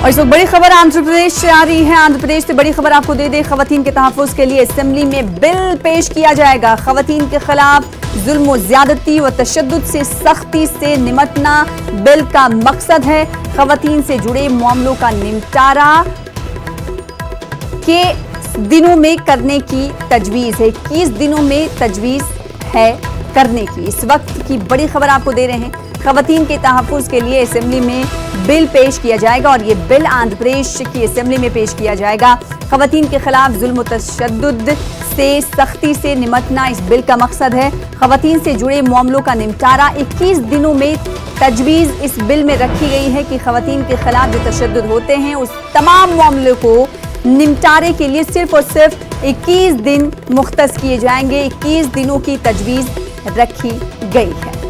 और इस वक्त बड़ी खबर आंध्र प्रदेश से आ रही है। आंध्र प्रदेश से बड़ी खबर आपको दे दें, खवातीन के तहफ़्फ़ुज़ के लिए असेंबली में बिल पेश किया जाएगा। खवातीन के खिलाफ जुल्म व ज्यादती व तशद्दुद से सख्ती से निपटना बिल का मकसद है। खवातीन से जुड़े मामलों का निपटारा के दिनों में करने की तजवीज़ है। 21 दिनों में तजवीज़ है करने की। इस वक्त की बड़ी खबर आपको दे रहे हैं। खवातीन के तहफ़्फ़ुज़ के लिए असेंबली में बिल पेश किया जाएगा और ये बिल आंध्र प्रदेश की असेंबली में पेश किया जाएगा। खवातीन के खिलाफ जुल्म व तशद्दुद से सख्ती से निपटना इस बिल का मकसद है। खवातीन से जुड़े मामलों का निपटारा 21 दिनों में तजवीज़ इस बिल में रखी गई है कि खवातीन के खिलाफ जो तशद्दुद होते हैं उस तमाम मामलों को निपटारे के लिए सिर्फ और सिर्फ 21 दिन मुख्तस किए जाएंगे। 21 दिनों की तजवीज़ रखी गई है।